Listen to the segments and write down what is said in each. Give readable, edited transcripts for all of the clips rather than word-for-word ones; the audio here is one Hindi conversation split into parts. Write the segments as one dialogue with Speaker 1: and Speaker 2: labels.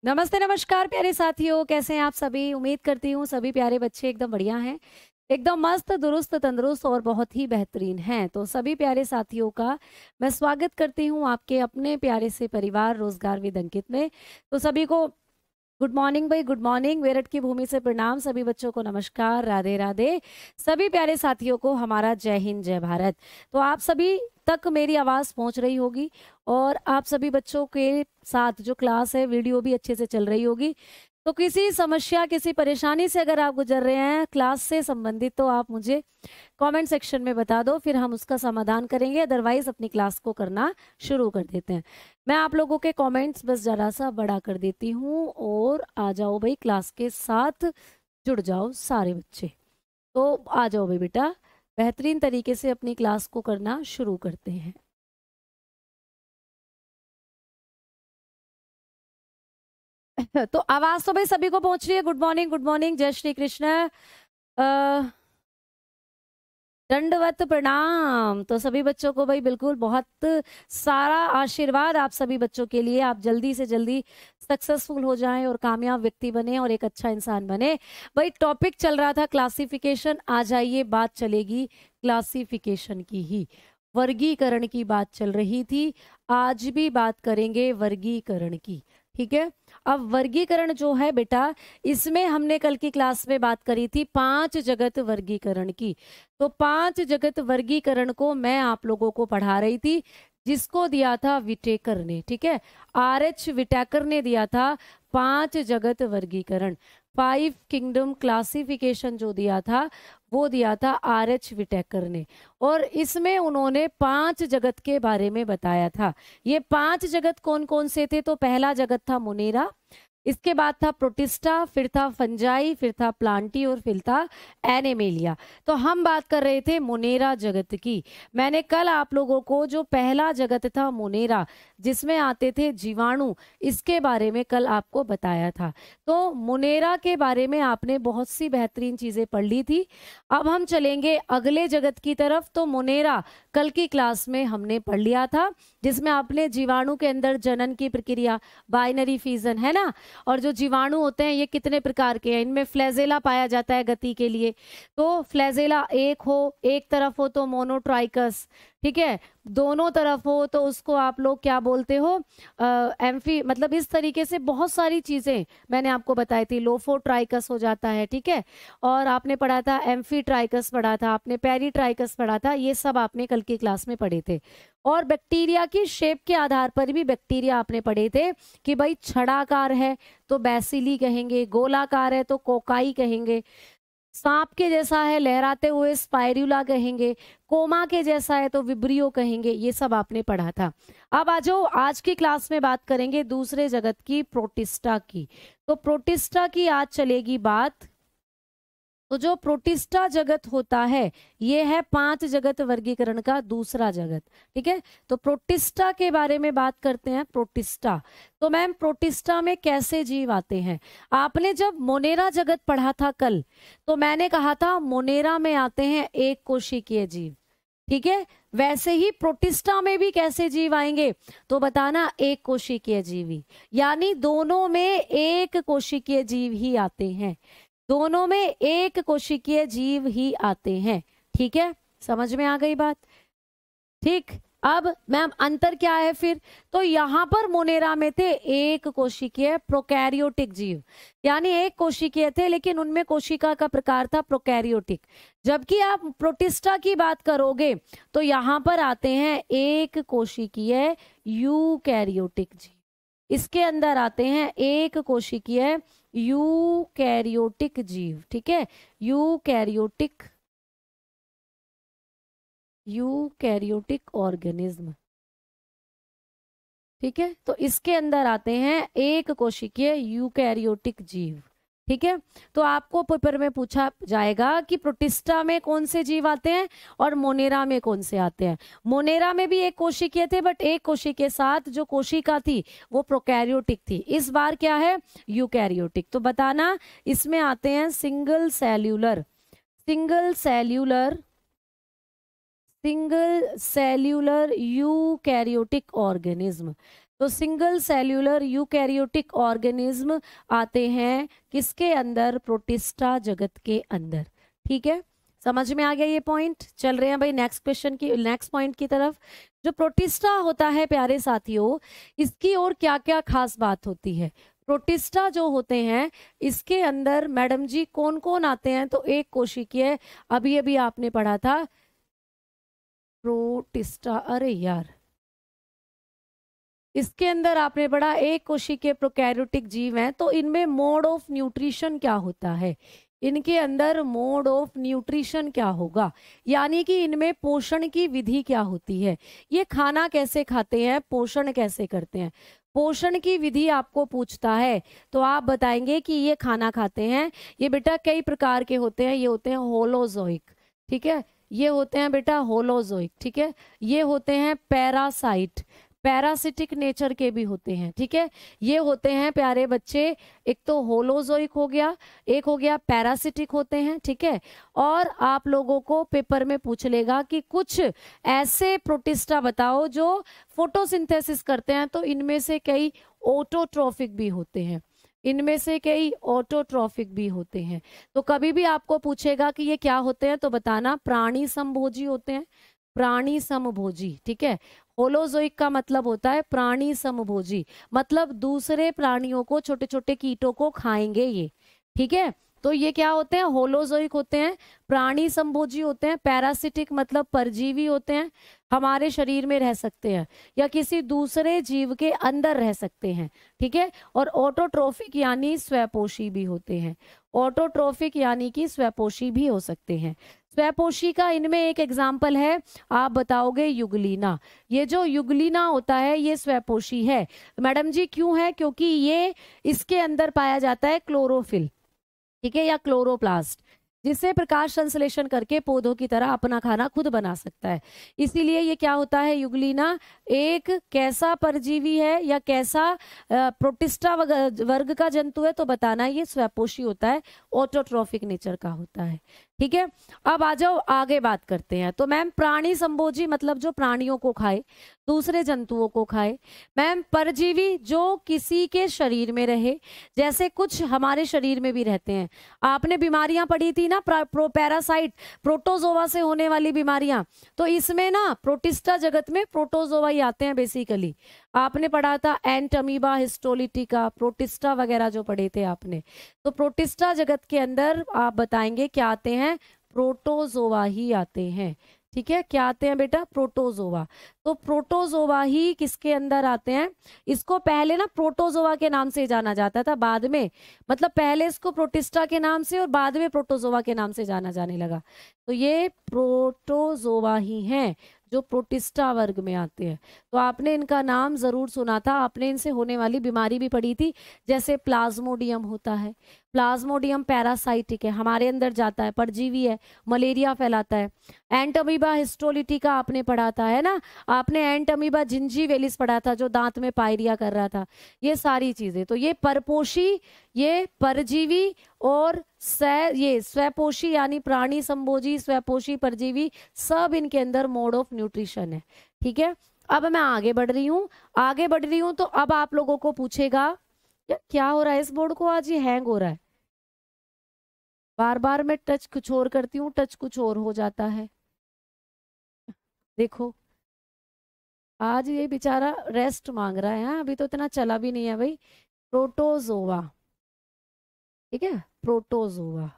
Speaker 1: नमस्ते नमस्कार प्यारे साथियों, कैसे हैं आप सभी। उम्मीद करती हूँ सभी प्यारे बच्चे एकदम बढ़िया हैं, एकदम मस्त दुरुस्त तंदुरुस्त और बहुत ही बेहतरीन हैं। तो सभी प्यारे साथियों का मैं स्वागत करती हूँ आपके अपने प्यारे से परिवार रोजगार विद अंकित में। तो सभी को गुड मॉर्निंग भाई, गुड मॉर्निंग। मेरठ की भूमि से प्रणाम, सभी बच्चों को नमस्कार, राधे राधे। सभी प्यारे साथियों को हमारा जय हिंद जय भारत। तो आप सभी तक मेरी आवाज़ पहुंच रही होगी और आप सभी बच्चों के साथ जो क्लास है वीडियो भी अच्छे से चल रही होगी। तो किसी समस्या किसी परेशानी से अगर आप गुजर रहे हैं क्लास से संबंधित तो आप मुझे कमेंट सेक्शन में बता दो, फिर हम उसका समाधान करेंगे। अदरवाइज अपनी क्लास को करना शुरू कर देते हैं। मैं आप लोगों के कमेंट्स बस जरा सा बड़ा कर देती हूँ और आ जाओ भाई, क्लास के साथ जुड़ जाओ सारे बच्चे। तो आ जाओ भाई बेटा, बेहतरीन तरीके से अपनी क्लास को करना शुरू करते हैं। तो आवाज तो भाई सभी को पहुंच रही है। गुड मॉर्निंग, गुड मॉर्निंग, जय श्री कृष्ण, दंडवत प्रणाम। तो सभी बच्चों को भाई बिल्कुल बहुत सारा आशीर्वाद आप सभी बच्चों के लिए। आप जल्दी से जल्दी सक्सेसफुल हो जाएं और कामयाब व्यक्ति बने और एक अच्छा इंसान बने। भाई टॉपिक चल रहा था क्लासिफिकेशन, आ जाइए बात चलेगी क्लासिफिकेशन की ही। वर्गीकरण की बात चल रही थी, आज भी बात करेंगे वर्गीकरण की। ठीक है, अब वर्गीकरण जो है बेटा, इसमें हमने कल की क्लास में बात करी थी 5 जगत वर्गीकरण की। तो 5 जगत वर्गीकरण को मैं आप लोगों को पढ़ा रही थी, जिसको दिया था विटेकर ने। ठीक है, आर.एच. विटेकर ने दिया था 5 जगत वर्गीकरण, 5 किंगडम क्लासिफिकेशन जो दिया था वो दिया था आर.एच. विटेकर ने। और इसमें उन्होंने 5 जगत के बारे में बताया था। ये 5 जगत कौन कौन से थे? तो पहला जगत था मोनेरा, इसके बाद था प्रोटिस्टा, फिर था फंजाई, फिर था प्लांटी और फिर था एनेमेलिया। तो हम बात कर रहे थे मोनेरा जगत की। मैंने कल आप लोगों को जो पहला जगत था मोनेरा, जिसमें आते थे जीवाणु, इसके बारे में कल आपको बताया था। तो मोनेरा के बारे में आपने बहुत सी बेहतरीन चीजें पढ़ ली थी। अब हम चलेंगे अगले जगत की तरफ। तो मोनेरा कल की क्लास में हमने पढ़ लिया था, जिसमें आपने जीवाणु के अंदर जनन की प्रक्रिया, बाइनरी फिजन है ना, और जो जीवाणु होते हैं ये कितने प्रकार के हैं, इनमें फ्लैजेला पाया जाता है गति के लिए। तो फ्लैजेला एक तरफ हो तो मोनोट्राइकस, ठीक है, दोनों तरफ हो तो उसको आप लोग क्या बोलते हो, एम्फी, मतलब इस तरीके से बहुत सारी चीजें मैंने आपको बताई थी। लोफोट्राइकस हो जाता है, ठीक है, और आपने पढ़ा था एम्फीट्राइकस पढ़ा था, आपने पेरीट्राइकस पढ़ा था, ये सब आपने कल की क्लास में पढ़े थे। और बैक्टीरिया की शेप के आधार पर भी बैक्टीरिया आपने पढ़े थे कि भाई छड़ाकार है तो बैसिली कहेंगे, गोलाकार है तो कोकाई कहेंगे, सांप के जैसा है लहराते हुए स्पाइरुला कहेंगे, कोमा के जैसा है तो विब्रियो कहेंगे। ये सब आपने पढ़ा था। अब आ जाओ, आज की क्लास में बात करेंगे दूसरे जगत की, प्रोटिस्टा की। तो प्रोटिस्टा की आज चलेगी बात। तो जो प्रोटिस्टा जगत होता है ये है 5 जगत वर्गीकरण का दूसरा जगत। ठीक है, तो प्रोटिस्टा के बारे में बात करते हैं। प्रोटिस्टा, तो मैम प्रोटिस्टा में कैसे जीव आते हैं? आपने जब मोनेरा जगत पढ़ा था कल, तो मैंने कहा था मोनेरा में आते हैं एक कोशिकीय जीव। ठीक है, वैसे ही प्रोटिस्टा में भी कैसे जीव आएंगे? तो बताना, एक कोशिकीय जीवी, यानी दोनों में एक कोशिकीय जीव ही आते हैं, दोनों में एक कोशिकीय जीव ही आते हैं। ठीक है, समझ में आ गई बात? ठीक, अब मैम अंतर क्या है फिर? तो यहां पर मोनेरा में थे एक कोशिकीय प्रोकैरियोटिक जीव, यानी एक कोशिकीय थे लेकिन उनमें कोशिका का प्रकार था प्रोकैरियोटिक। जबकि आप प्रोटिस्टा की बात करोगे तो यहां पर आते हैं एक कोशिकीय यूकैरियोटिक जीव, इसके अंदर आते हैं एक कोशिकीय यूकैरियोटिक जीव। ठीक है, यूकैरियोटिक ऑर्गेनिज्म। ठीक है, तो इसके अंदर आते हैं एक कोशिकीय यूकैरियोटिक जीव। ठीक है, तो आपको पेपर में पूछा जाएगा कि प्रोटिस्टा में कौन से जीव आते हैं और मोनेरा में कौन से आते हैं। मोनेरा में भी एक कोशिकीय थे, बट एक कोशिकीय के साथ जो कोशिका थी वो प्रोकैरियोटिक थी। इस बार क्या है? यूकैरियोटिक। तो बताना, इसमें आते हैं सिंगल सेल्यूलर यूकैरियोटिक ऑर्गेनिज्म। तो सिंगल सेल्यूलर यूकैरियोटिक ऑर्गेनिज्म आते हैं किसके अंदर? प्रोटिस्टा जगत के अंदर। ठीक है, समझ में आ गया ये पॉइंट? चल रहे हैं भाई नेक्स्ट क्वेश्चन की, नेक्स्ट पॉइंट की तरफ। जो प्रोटिस्टा होता है प्यारे साथियों, इसकी और क्या क्या खास बात होती है? प्रोटिस्टा जो होते हैं इसके अंदर मैडम जी कौन कौन आते हैं? तो एक कोशिकीय, अभी अभी आपने पढ़ा था प्रोटिस्टा, अरे यार इसके अंदर आपने पढ़ा एक कोशिकीय प्रोकैरियोटिक जीव हैं, तो इनमें मोड ऑफ न्यूट्रिशन क्या होता है? इनके अंदर मोड ऑफ न्यूट्रिशन क्या होगा, यानी कि इनमें पोषण की विधि क्या होती है? ये खाना कैसे खाते हैं, पोषण कैसे करते हैं? पोषण की विधि आपको पूछता है तो आप बताएंगे कि ये खाना खाते हैं, ये बेटा कई प्रकार के होते हैं, ये होते हैं होलोजोइक, ठीक है, ये होते हैं बेटा होलोजोइक, ठीक है, ये होते हैं पैरासाइट, पैरासिटिक नेचर के भी होते हैं, ठीक है, ये होते हैं प्यारे बच्चे, एक तो होलोजोइक हो गया, एक हो गया पैरासिटिक होते हैं, ठीक है। और आप लोगों को पेपर में पूछ लेगा कि कुछ ऐसे प्रोटिस्टा बताओ जो फोटोसिंथेसिस करते हैं, तो इनमें से कई ऑटोट्रॉफिक भी होते हैं, इनमें से कई ऑटोट्रॉफिक भी होते हैं। तो कभी भी आपको पूछेगा कि ये क्या होते हैं तो बताना प्राणी समभोजी होते हैं, प्राणी समभोजी, ठीक है। होलोजोइक का मतलब होता है प्राणी समभोजी, मतलब दूसरे प्राणियों को, छोटे छोटे कीटों को खाएंगे ये, ठीक है। तो ये क्या होते हैं? होलोजोइक होते हैं, प्राणी संभोजी होते हैं। पैरासिटिक मतलब परजीवी होते हैं, हमारे शरीर में रह सकते हैं या किसी दूसरे जीव के अंदर रह सकते हैं, ठीक है। और ऑटोट्रोफिक यानी स्वपोषी भी होते हैं, ऑटोट्रोफिक यानी कि स्वपोषी भी हो सकते हैं। स्वपोषी का इनमें एक एग्जाम्पल है, आप बताओगे युगलीना। ये जो युगलीना होता है ये स्वपोषी है। मैडम जी क्यों है? क्योंकि ये इसके अंदर पाया जाता है क्लोरोफिल, ठीक है, या क्लोरोप्लास्ट, जिससे प्रकाश संश्लेषण करके पौधों की तरह अपना खाना खुद बना सकता है। इसीलिए ये क्या होता है? युगलीना एक कैसा परजीवी है या कैसा प्रोटिस्टा वर्ग का जंतु है, तो बताना ये स्वपोषी होता है, ऑटोट्रॉफिक नेचर का होता है, ठीक है। अब आ जाओ आगे बात करते हैं। तो मैम प्राणी संभोजी मतलब जो प्राणियों को खाए, दूसरे जंतुओं को खाए। मैम परजीवी जो किसी के शरीर में रहे, जैसे कुछ हमारे शरीर में भी रहते हैं। आपने बीमारियां पढ़ी थी ना, पैरासाइट, प्रोटोजोवा से होने वाली बीमारियां, तो इसमें ना प्रोटिस्टा जगत में प्रोटोजोवा ही आते हैं बेसिकली। आपने पढ़ा था एंटमीबा, हिस्टोलिटिका, प्रोटिस्टा वगैरह जो पढ़े थे आपने। तो प्रोटिस्टा जगत के अंदर आप बताएंगे क्या आते हैं? प्रोटोजोवा ही आते हैं, ठीक है। क्या आते हैं बेटा? प्रोटोजोवा। तो प्रोटोजोवा ही किसके अंदर आते हैं? इसको पहले ना प्रोटोजोवा के नाम से जाना जाता था, बाद में मतलब पहले इसको प्रोटिस्टा के नाम से और बाद में प्रोटोजोवा के नाम से जाना जाने लगा। तो ये प्रोटोजोवा ही हैं जो प्रोटिस्टा वर्ग में आते हैं। तो आपने इनका नाम जरूर सुना था, आपने इनसे होने वाली बीमारी भी पढ़ी थी, जैसे प्लाज्मोडियम होता है। प्लाज्मोडियम पैरासाइटिक है, हमारे अंदर जाता है, परजीवी है, मलेरिया फैलाता है। एंटमीबा हिस्टोलिटिका आपने पढ़ा था, है ना, आपने एंटमीबा जिंजीवेलिस पढ़ा था जो दांत में पायरिया कर रहा था। ये सारी चीजें, तो ये परपोषी, ये परजीवी और ये स्वपोषी यानी प्राणी संभोजी, स्वपोषी, परजीवी, सब इनके अंदर मोड ऑफ न्यूट्रिशन है, ठीक है। अब मैं आगे बढ़ रही हूँ, आगे बढ़ रही हूँ, तो अब आप लोगों को पूछेगा यार क्या हो रहा है इस बोर्ड को, आज ये हैंग हो रहा है, बार बार मैं टच कुछ और करती हूँ, टच कुछ और हो जाता है। देखो आज ये बेचारा रेस्ट मांग रहा है, हाँ? अभी तो इतना चला भी नहीं है भाई। प्रोटोजोआ, ठीक है, प्रोटोजोआ।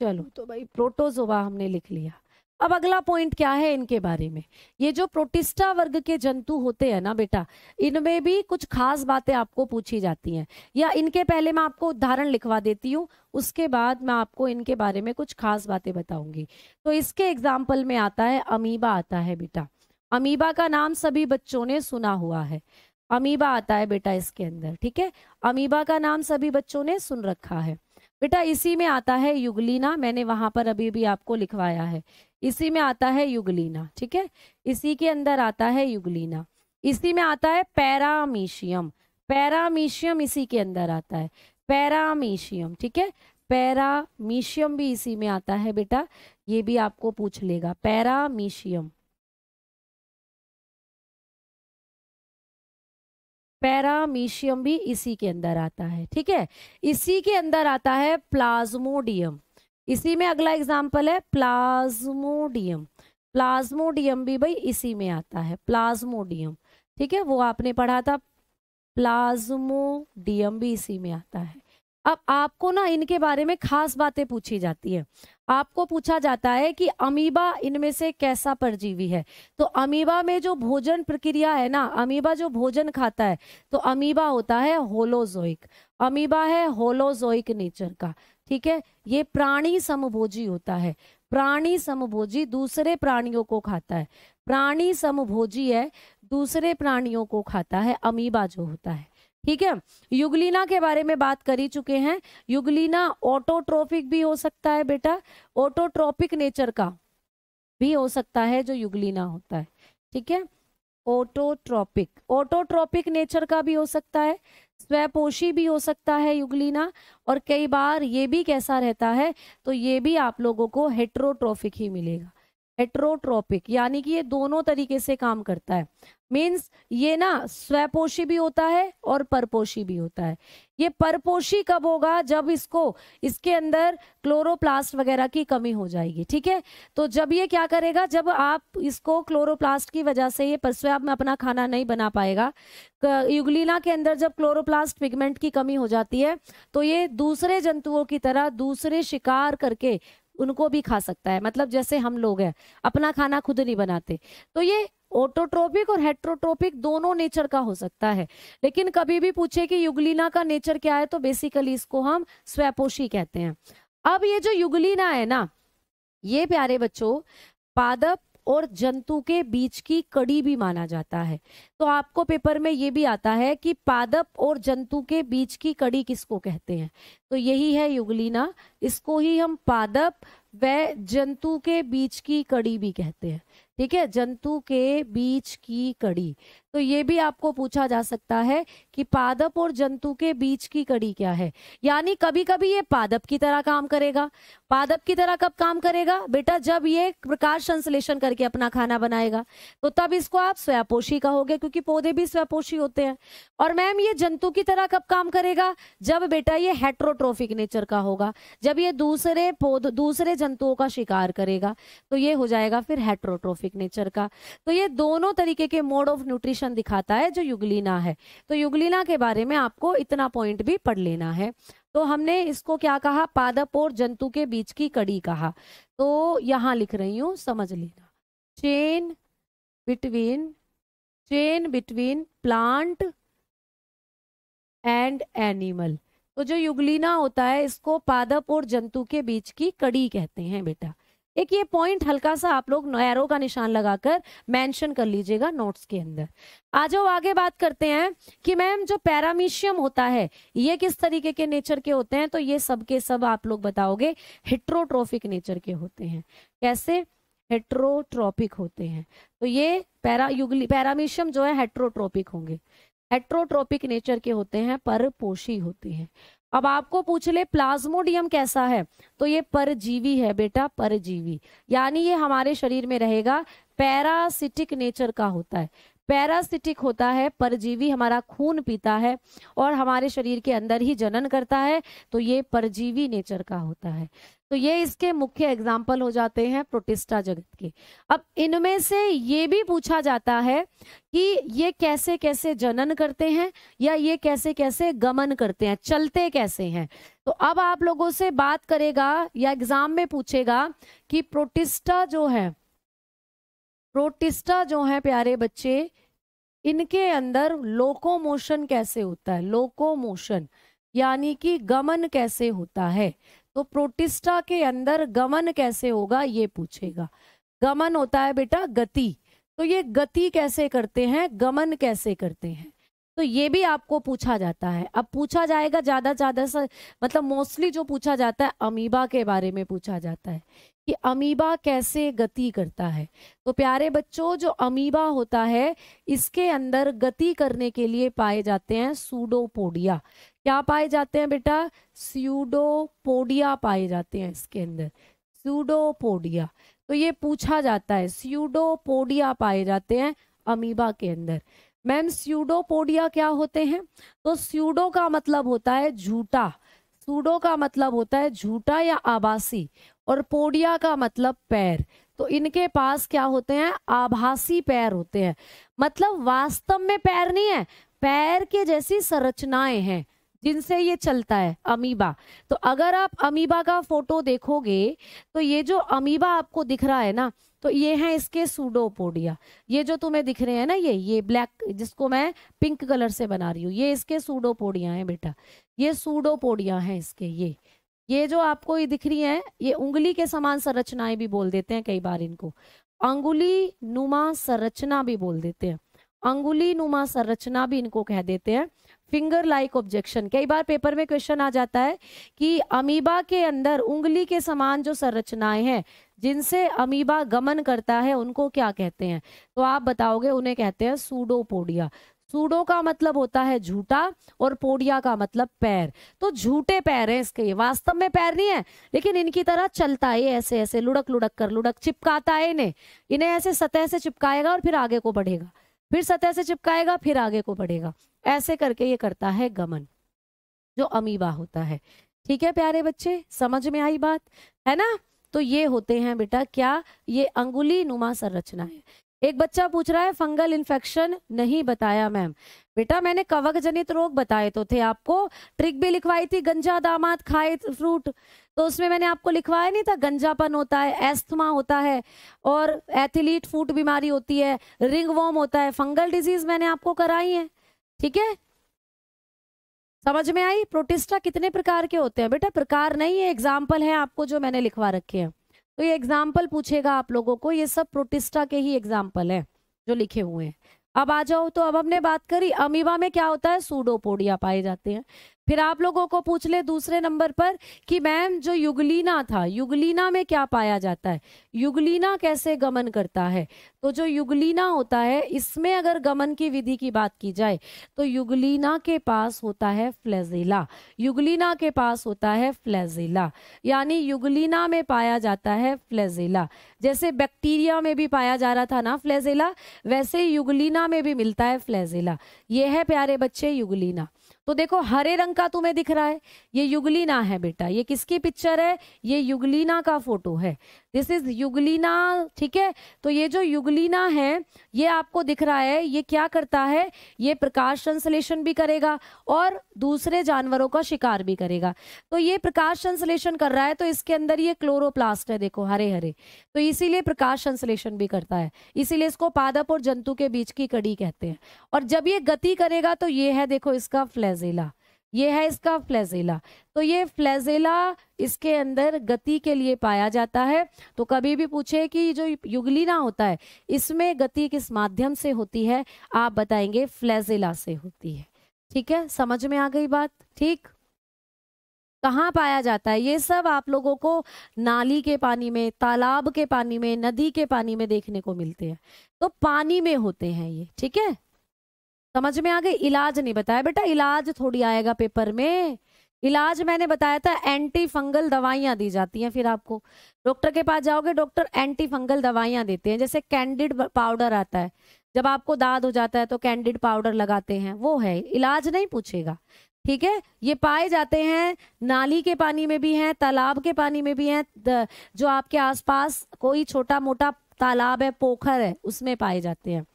Speaker 1: चलो तो भाई प्रोटोजोआ हमने लिख लिया। अब अगला पॉइंट क्या है इनके बारे में? ये जो प्रोटिस्टा वर्ग के जंतु होते हैं ना बेटा, इनमें भी कुछ खास बातें आपको पूछी जाती हैं, या इनके पहले मैं आपको उदाहरण लिखवा देती हूँ, उसके बाद मैं आपको इनके बारे में कुछ खास बातें बताऊंगी। तो इसके एग्जाम्पल में आता है अमीबा, आता है बेटा। अमीबा का नाम सभी बच्चों ने सुना हुआ है, अमीबा आता है बेटा इसके अंदर, ठीक है। अमीबा का नाम सभी बच्चों ने सुन रखा है बेटा। इसी में आता है युगलीना, मैंने वहां पर अभी भी आपको लिखवाया है, इसी में आता है युगलीना, ठीक है, इसी के अंदर आता है युगलीना। इसी में आता है पैरामीशियम, पैरामीशियम इसी के अंदर आता है, पैरामीशियम, ठीक है। पैरामीशियम भी इसी में आता है बेटा, ये भी आपको पूछ लेगा, पैरामीशियम। पैरामीशियम भी इसी के अंदर आता है, ठीक है। इसी के अंदर आता है प्लाज्मोडियम, इसी में अगला एग्जाम्पल है प्लाज्मोडियम। प्लाज्मोडियम भी भाई इसी में आता है, प्लाज्मोडियम, ठीक है, वो आपने पढ़ा था। प्लाज्मोडियम भी इसी में आता है। अब आपको ना इनके बारे में खास बातें पूछी जाती है। आपको पूछा जाता है कि अमीबा इनमें से कैसा परजीवी है। तो अमीबा में जो भोजन प्रक्रिया है ना, अमीबा जो भोजन खाता है, तो अमीबा होता है होलोजोइक। अमीबा है होलोजोइक नेचर का, ठीक है। ये प्राणी समभोजी होता है, प्राणी समभोजी, दूसरे प्राणियों को खाता है। प्राणी समभोजी है, दूसरे प्राणियों को खाता है अमीबा जो होता है, ठीक है। युगलीना के बारे में बात कर ही चुके हैं। युगलीना ऑटोट्रोपिक भी हो सकता है बेटा, ऑटोट्रोपिक नेचर का भी हो सकता है जो युगलीना होता है, ठीक है। ऑटोट्रोपिक, ऑटोट्रोपिक नेचर का भी हो सकता है, स्वपोषी भी हो सकता है युगलीना। और कई बार ये भी कैसा रहता है, तो ये भी आप लोगों को हेट्रोट्रोपिक ही मिलेगा। हेट्रोट्रोपिक यानी कि ये दोनों तरीके से काम करता है। मीन्स ये ना स्वपोषी भी होता है और परपोषी भी होता है। ये परपोषी कब होगा, जब इसके अंदर क्लोरोप्लास्ट वगैरह की कमी हो जाएगी, ठीक है। तो जब ये क्या करेगा, जब आप इसको क्लोरोप्लास्ट की वजह से ये स्वयं में अपना खाना नहीं बना पाएगा, युगलीना के अंदर जब क्लोरोप्लास्ट पिगमेंट की कमी हो जाती है, तो ये दूसरे जंतुओं की तरह दूसरे शिकार करके उनको भी खा सकता है। मतलब जैसे हम लोग हैं, अपना खाना खुद नहीं बनाते। तो ये ऑटोट्रोपिक और हेट्रोट्रोपिक दोनों नेचर का हो सकता है। लेकिन कभी भी पूछे कि युगलीना का नेचर क्या है, तो बेसिकली इसको हम स्वपोषी कहते हैं। अब ये जो युगलीना है ना, ये प्यारे बच्चों पादप और जंतु के बीच की कड़ी भी माना जाता है। तो आपको पेपर में ये भी आता है कि पादप और जंतु के बीच की कड़ी किसको कहते हैं, तो यही है युगलीना। इसको ही हम पादप व जंतु के बीच की कड़ी भी कहते हैं, ठीक है, जंतु के बीच की कड़ी। तो ये भी आपको पूछा जा सकता है कि पादप और जंतु के बीच की कड़ी क्या है। यानी कभी कभी ये पादप की तरह काम करेगा। पादप की तरह कब काम करेगा बेटा, जब ये प्रकाश संश्लेषण करके अपना खाना बनाएगा, तो तब इसको आप स्वपोषी कहोगे, क्योंकि पौधे भी स्वपोषी होते हैं। और मैम ये जंतु की तरह कब काम करेगा, जब बेटा ये हेट्रोट्रोफिक नेचर का होगा, जब ये दूसरे जंतुओं का शिकार करेगा, तो ये हो जाएगा फिर हेट्रोट्रोफिक नेचर का। तो ये दोनों तरीके के मोड ऑफ न्यूट्रिशन दिखाता है जो युगलीना है। तो युगलीना के बारे में आपको इतना पॉइंट भी पढ़ लेना है। तो हमने इसको क्या कहा, पादप और जंतु के बीच की कड़ी कहा। तो यहां लिख रही हूं, समझ लेना, chain between plant and animal. तो जो युगलीना होता है, इसको पादप और जंतु के बीच की कड़ी कहते हैं बेटा। एक ये पॉइंट हल्का सा आप लोग एरो का निशान लगाकर मेंशन कर लीजिएगा नोट्स के अंदर। आ जाओ आगे बात करते हैं कि मैम जो पैरामीशियम होता है, ये किस तरीके के नेचर के होते हैं। तो ये सब के सब आप लोग बताओगे हेट्रोट्रोफिक नेचर के होते हैं। कैसे हेट्रोट्रोपिक होते हैं, तो ये पैरामीशियम जो है हेट्रोट्रोपिक होंगे, हेट्रोट्रोपिक नेचर के होते हैं, परपोषी होते हैं। अब आपको पूछ ले प्लाज्मोडियम कैसा है, तो ये परजीवी है बेटा, परजीवी, यानी ये हमारे शरीर में रहेगा, पैरासिटिक नेचर का होता है। पैरासिटिक होता है, परजीवी, हमारा खून पीता है और हमारे शरीर के अंदर ही जनन करता है, तो ये परजीवी नेचर का होता है। तो ये इसके मुख्य एग्जाम्पल हो जाते हैं प्रोटिस्टा जगत के। अब इनमें से ये भी पूछा जाता है कि ये कैसे कैसे जनन करते हैं या ये कैसे कैसे गमन करते हैं, चलते कैसे हैं। तो अब आप लोगों से बात करेगा या एग्जाम में पूछेगा कि प्रोटिस्टा जो है प्यारे बच्चे, इनके अंदर लोकोमोशन कैसे होता है, लोकोमोशन यानी कि गमन कैसे होता है। तो प्रोटिस्टा के अंदर गमन कैसे होगा ये पूछेगा। गमन होता है बेटा गति, तो ये गति कैसे करते हैं, गमन कैसे करते हैं, तो ये भी आपको पूछा जाता है। अब पूछा जाएगा ज्यादा से, मतलब मोस्टली जो पूछा जाता है अमीबा के बारे में पूछा जाता है कि अमीबा कैसे गति करता है। तो प्यारे बच्चों, जो अमीबा होता है इसके अंदर गति करने के लिए पाए जाते हैं सूडोपोडिया। क्या पाए जाते हैं बेटा, स्यूडोपोडिया पाए जाते हैं इसके अंदर, स्यूडोपोडिया। तो ये पूछा जाता है, स्यूडोपोडिया पाए जाते हैं अमीबा के अंदर। मैम स्यूडोपोडिया क्या होते हैं? तो स्यूडो का मतलब होता है झूठा, सूडो का मतलब होता है झूठा या आभासी, और पोडिया का मतलब पैर। तो इनके पास क्या होते हैं? आभासी पैर होते हैं, मतलब वास्तव में पैर नहीं है, पैर के जैसी संरचनाएं हैं जिनसे ये चलता है, अमीबा। तो अगर आप अमीबा का फोटो देखोगे तो ये जो अमीबा आपको दिख रहा है ना, तो ये है इसके सूडोपोडिया। ये जो तुम्हें दिख रहे हैं ना, ये ब्लैक जिसको मैं पिंक कलर से बना रही हूँ, ये इसके सूडोपोडिया हैं बेटा, ये सूडोपोडिया हैं इसके। ये जो आपको ये दिख रही है, ये उंगली के समान संरचनाएं भी बोल देते हैं कई बार इनको, अंगुली नुमा संरचना भी बोल देते हैं, अंगुली नुमा संरचना भी इनको कह देते हैं। फिंगर लाइक ऑब्जेक्शन, कई बार पेपर में क्वेश्चन आ जाता है कि अमीबा के अंदर उंगली के समान जो संरचनाएं हैं जिनसे अमीबा गमन करता है उनको क्या कहते हैं? तो आप बताओगे उन्हें कहते हैं सूडोपोडिया। सूडो का मतलब होता है झूठा और पोडिया का मतलब पैर। तो झूठे पैर हैं इसके, ये वास्तव में पैर नहीं है, लेकिन इनकी तरह चलता है, ये ऐसे ऐसे लुढ़क लुढ़क कर, लुढ़क चिपकाता है इन्हें ऐसे सतह से चिपकाएगा और फिर आगे को बढ़ेगा, फिर सतह से चिपकाएगा फिर आगे को बढ़ेगा, ऐसे करके ये करता है गमन, जो अमीबा होता है। ठीक है प्यारे बच्चे, समझ में आई बात है ना? तो ये होते हैं बेटा क्या? ये अंगुली नुमा संरचना है। एक बच्चा पूछ रहा है फंगल इन्फेक्शन नहीं बताया मैम। बेटा मैंने कवक जनित रोग बताए तो थे आपको, ट्रिक भी लिखवाई थी, गंजा दामाद खाए फ्रूट, तो उसमें मैंने आपको लिखवाया नहीं था, गंजापन होता है, एस्थमा होता है, और एथिलीट फूट बीमारी होती है, रिंग वॉर्म होता है, फंगल डिजीज मैंने आपको कराई है। ठीक है, समझ में आई? प्रोटिस्टा कितने प्रकार के होते हैं बेटा? प्रकार नहीं है, एग्जाम्पल है आपको जो मैंने लिखवा रखे हैं। तो ये एग्जाम्पल पूछेगा आप लोगों को, ये सब प्रोटिस्टा के ही एग्जाम्पल है जो लिखे हुए हैं। अब आ जाओ, तो अब हमने बात करी अमीबा में क्या होता है, सूडोपोडिया पाए जाते हैं। फिर आप लोगों को पूछ ले दूसरे नंबर पर कि मैम जो युगलीना था, युगलीना में क्या पाया जाता है, युगलीना कैसे गमन करता है? तो जो युगलीना होता है इसमें अगर गमन की विधि की बात की जाए तो युगलीना के पास होता है फ्लैजिला, युगलीना के पास होता है फ्लैजिला, यानी युगलीना में पाया जाता है फ्लैजिला। जैसे बैक्टीरिया में भी पाया जा रहा था ना फ्लैजिला, वैसे युगलीना में भी मिलता है फ्लैजिला। ये है प्यारे बच्चे युगलीना। तो देखो हरे रंग का तुम्हें दिख रहा है, ये युगलीना है बेटा। ये किसकी पिक्चर है? ये युगलीना का फोटो है, दिस इज युगलीना। ठीक है, तो ये जो युगलीना है ये आपको दिख रहा है, ये क्या करता है? ये प्रकाश संश्लेषण भी करेगा और दूसरे जानवरों का शिकार भी करेगा। तो ये प्रकाश संश्लेषण कर रहा है, तो इसके अंदर ये क्लोरोप्लास्ट है, देखो हरे हरे, तो इसीलिए प्रकाश संश्लेषण भी करता है, इसीलिए इसको पादप और जंतु के बीच की कड़ी कहते हैं। और जब ये गति करेगा तो ये है देखो इसका फ्लैजिला, ये है इसका फ्लैजिला। तो ये फ्लैजिला इसके अंदर गति के लिए पाया जाता है। तो कभी भी पूछे कि जो युगलीना होता है इसमें गति किस माध्यम से होती है, आप बताएंगे फ्लैजिला से होती है। ठीक है, समझ में आ गई बात? ठीक, कहाँ पाया जाता है? ये सब आप लोगों को नाली के पानी में, तालाब के पानी में, नदी के पानी में देखने को मिलते हैं। तो पानी में होते हैं ये। ठीक है, समझ में आ गई? इलाज नहीं बताया बेटा, इलाज थोड़ी आएगा पेपर में। इलाज मैंने बताया था एंटी फंगल दवाइयां दी जाती हैं। फिर आपको डॉक्टर के पास जाओगे, डॉक्टर एंटी फंगल दवाइयां देते हैं। जैसे कैंडिड पाउडर आता है, जब आपको दाद हो जाता है तो कैंडिड पाउडर लगाते हैं, वो है, इलाज नहीं पूछेगा। ठीक है, ये पाए जाते हैं नाली के पानी में भी हैं, तालाब के पानी में भी हैं, जो आपके आसपास कोई छोटा मोटा तालाब है, पोखर है, उसमें पाए जाते हैं।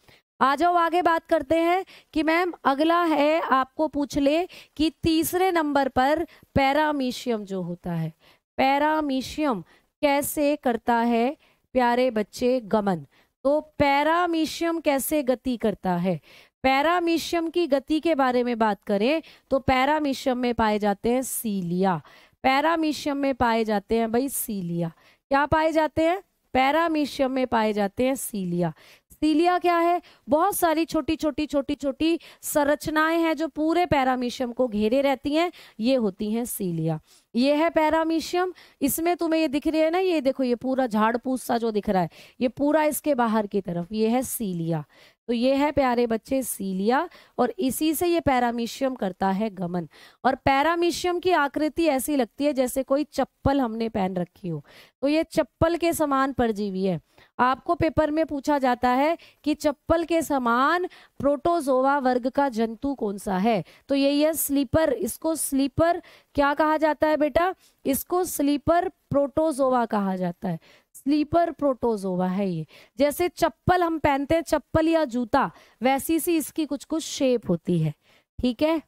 Speaker 1: आ जाओ आगे बात करते हैं कि मैम अगला है, आपको पूछ ले कि तीसरे नंबर पर पैरामीशियम जो होता है, पैरामीशियम कैसे करता है प्यारे बच्चे गमन? तो पैरामीशियम कैसे गति करता है? पैरामीशियम की गति के बारे में बात करें तो पैरामीशियम में पाए जाते हैं सीलिया, पैरामीशियम में पाए जाते हैं भाई सीलिया। क्या पाए जाते हैं? पैरामीशियम में पाए जाते हैं सीलिया। सीलिया क्या है? बहुत सारी छोटी छोटी छोटी छोटी संरचनाएं हैं जो पूरे पैरामीशियम को घेरे रहती हैं, ये होती हैं सीलिया। ये है पैरामीशियम, इसमें तुम्हें ये दिख रही है ना, ये देखो ये पूरा झाड़ फूस सा जो दिख रहा है, ये पूरा इसके बाहर की तरफ, ये है सीलिया। तो ये है प्यारे बच्चे सीलिया, और इसी से ये पैरामीशियम करता है गमन। और पैरामीशियम की आकृति ऐसी लगती है जैसे कोई चप्पल हमने पहन रखी हो, तो ये चप्पल के समान परजीवी है। आपको पेपर में पूछा जाता है कि चप्पल के समान प्रोटोजोआ वर्ग का जंतु कौन सा है, तो यही है स्लीपर। इसको स्लीपर क्या कहा जाता है बेटा? इसको स्लीपर प्रोटोजोआ कहा जाता है। स्लीपर प्रोटोजोआ है ये। जैसे चप्पल हम पहनते हैं, चप्पल या जूता, वैसी सी इसकी कुछ कुछ शेप होती है। ठीक है,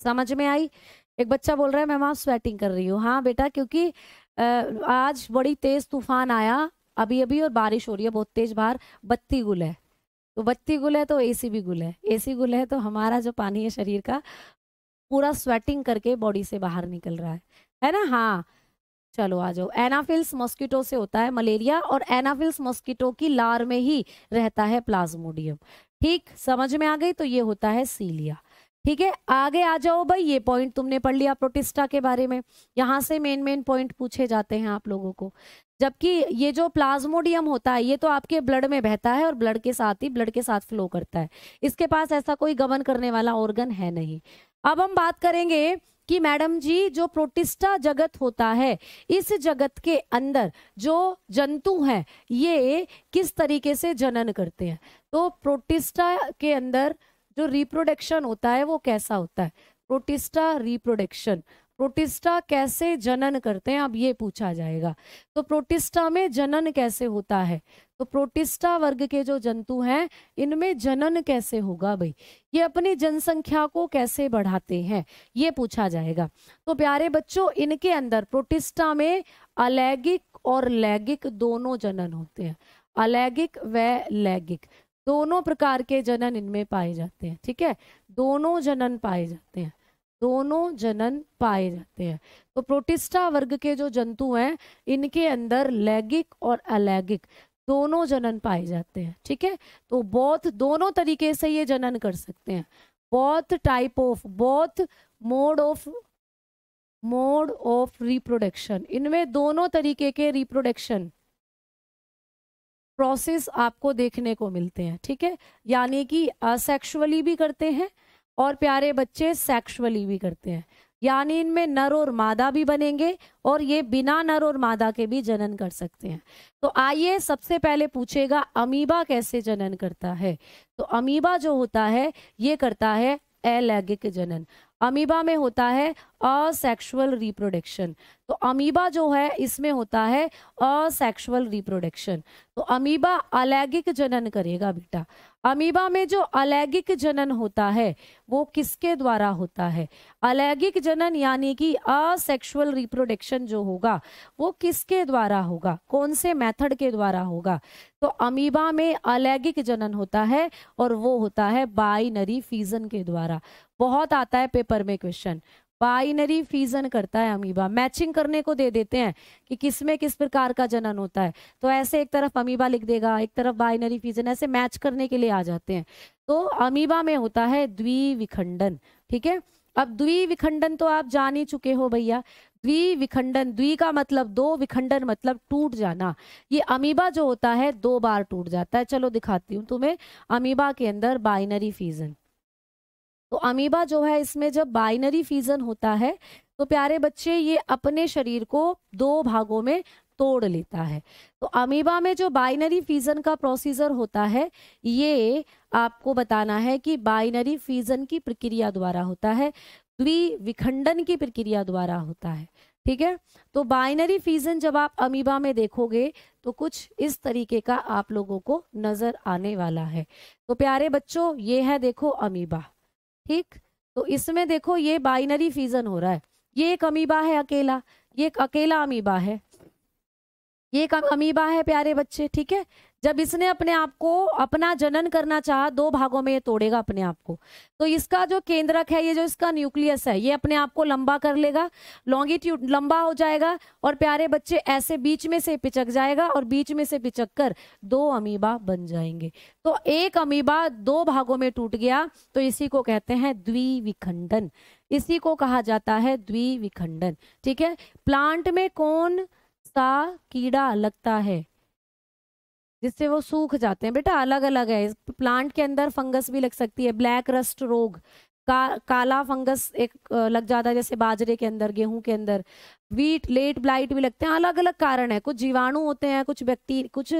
Speaker 1: समझ में आई? एक बच्चा बोल रहा है मैम आप स्वेटिंग कर रही हो। हाँ बेटा, क्योंकि आज बड़ी तेज तूफान आया अभी अभी, और बारिश हो रही है बहुत तेज बाहर, बत्ती गुल है, तो बत्ती गुल है तो एसी भी गुल है, एसी गुल है तो हमारा जो पानी है शरीर का पूरा स्वेटिंग करके बॉडी से बाहर निकल रहा है ना? हाँ चलो आ जाओ। एनाफिल्स मॉस्किटो से होता है मलेरिया, और एनाफिल्स मॉस्किटो की लार में ही रहता है प्लाज्मोडियम। ठीक, समझ में आ गई? तो ये होता है सीलिया। ठीक है, आगे आ जाओ भाई। ये पॉइंट तुमने पढ़ लिया प्रोटिस्टा के बारे में। यहाँ से मेन पॉइंट पूछे जाते हैं आप लोगों को। जबकि ये जो प्लाज्मोडियम होता है ये तो आपके ब्लड में बहता है और ब्लड के साथ फ्लो करता है। इसके पास ऐसा कोई गमन करने वाला ऑर्गन है नहीं। अब हम बात करेंगे कि मैडम जी जो प्रोटिस्टा जगत होता है, इस जगत के अंदर जो जंतु हैं ये किस तरीके से जनन करते हैं। तो प्रोटिस्टा के अंदर जो रिप्रोडक्शन होता है वो कैसा होता है? प्रोटिस्टा रिप्रोडक्शन, प्रोटिस्टा कैसे जनन करते हैं, अब ये पूछा जाएगा। तो प्रोटिस्टा में जनन कैसे होता है? तो प्रोटिस्टा वर्ग के जो जंतु हैं इनमें जनन कैसे होगा भाई? ये अपनी जनसंख्या को कैसे बढ़ाते हैं, ये पूछा जाएगा। तो प्यारे बच्चों, इनके अंदर प्रोटिस्टा में अलैंगिक और लैंगिक दोनों जनन होते हैं। अलैंगिक व लैंगिक दोनों प्रकार के जनन इनमें पाए जाते हैं। ठीक है, दोनों जनन पाए जाते हैं, दोनों जनन पाए जाते हैं। तो प्रोटिस्टा वर्ग के जो जंतु हैं इनके अंदर लैंगिक और अलैंगिक दोनों जनन पाए जाते हैं। ठीक है, तो बोथ दोनों तरीके से ये जनन कर सकते हैं। Both type of, both mode of reproduction, इनमें दोनों तरीके के रिप्रोडक्शन प्रोसेस आपको देखने को मिलते हैं। ठीक है, यानी कि असेक्सुअली भी करते हैं और प्यारे बच्चे सेक्सुअली भी करते हैं। यानी इनमें नर और मादा भी बनेंगे और ये बिना नर और मादा के भी जनन कर सकते हैं। तो आइए सबसे पहले पूछेगा अमीबा कैसे जनन करता है। तो अमीबा जो होता है ये करता है अलैंगिक जनन। अमीबा में होता है असेक्सुअल रिप्रोडक्शन। तो अमीबा जो है इसमें होता है असेक्सुअल रिप्रोडक्शन। तो अमीबा अलैंगिक जनन करेगा बेटा। अमीबा में जो अलैंगिक जनन होता है वो किसके द्वारा होता है? अलैंगिक जनन यानी कि असेक्सुअल रिप्रोडक्शन जो होगा वो किसके द्वारा होगा, कौन से मेथड के द्वारा होगा? तो अमीबा में अलैंगिक जनन होता है और वो होता है बाइनरी फिजन के द्वारा। बहुत आता है पेपर में क्वेश्चन, बाइनरी फिजन करता है अमीबा। मैचिंग करने को दे देते हैं कि किस में किस प्रकार का जनन होता है, तो ऐसे एक तरफ अमीबा लिख देगा एक तरफ बाइनरी फिजन, ऐसे मैच करने के लिए आ जाते हैं। तो अमीबा में होता है द्विविखंडन। ठीक है, अब द्विविखंडन तो आप जान ही चुके हो भैया। द्विविखंडन, द्वि का मतलब दो, विखंडन मतलब टूट जाना। ये अमीबा जो होता है 2 बार टूट जाता है। चलो दिखाती हूँ तुम्हें अमीबा के अंदर बाइनरी फिजन। तो अमीबा जो है इसमें जब बाइनरी फिजन होता है तो प्यारे बच्चे ये अपने शरीर को 2 भागों में तोड़ लेता है। तो अमीबा में जो बाइनरी फिजन का प्रोसीजर होता है ये आपको बताना है कि बाइनरी फिजन की प्रक्रिया द्वारा होता है, द्विविखंडन की प्रक्रिया द्वारा होता है। ठीक है, तो बाइनरी फिजन जब आप अमीबा में देखोगे तो कुछ इस तरीके का आप लोगों को नजर आने वाला है। तो प्यारे बच्चों ये है देखो अमीबा। ठीक, तो इसमें देखो ये बाइनरी फिजन हो रहा है। ये एक अमीबा है अकेला, ये एक अकेला अमीबा है, ये एक अमीबा है प्यारे बच्चे। ठीक है, जब इसने अपने आप को अपना जनन करना चाहा 2 भागों में ये तोड़ेगा अपने आप को। तो इसका जो केंद्रक है, ये जो इसका न्यूक्लियस है, ये अपने आप को लंबा कर लेगा, लॉन्गिट्यूड लंबा हो जाएगा और प्यारे बच्चे ऐसे बीच में से पिचक जाएगा और बीच में से पिचक कर 2 अमीबा बन जाएंगे। तो एक अमीबा 2 भागों में टूट गया तो इसी को कहते हैं द्विविखंडन, इसी को कहा जाता है द्विविखंडन। ठीक है, प्लांट में कौन सा कीड़ा लगता है? जिससे वो सूख जाते हैं। बेटा अलग अलग है, प्लांट के अंदर फंगस भी लग सकती है, ब्लैक रस्ट रोग, काला फंगस एक लग जाता है जैसे बाजरे के अंदर, गेहूं के अंदर, वीट लेट ब्लाइट भी लगते हैं। अलग अलग कारण है, कुछ जीवाणु होते हैं, कुछ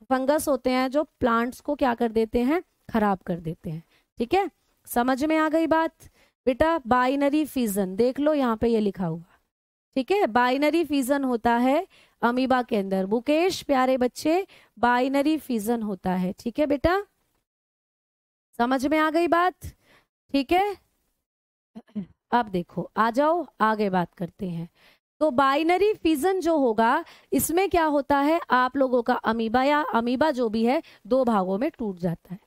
Speaker 1: फंगस होते हैं जो प्लांट्स को क्या कर देते हैं, खराब कर देते हैं। ठीक है, समझ में आ गई बात। बेटा बाइनरी फिजन देख लो, यहाँ पे ये लिखा हुआ। ठीक है, बाइनरी फिजन होता है अमीबा के अंदर। मुकेश प्यारे बच्चे, बाइनरी फिजन होता है। ठीक है बेटा, समझ में आ गई बात। ठीक है, अब देखो आ जाओ आगे बात करते हैं। तो बाइनरी फिजन जो होगा, इसमें क्या होता है, आप लोगों का अमीबा या अमीबा जो भी है 2 भागों में टूट जाता है।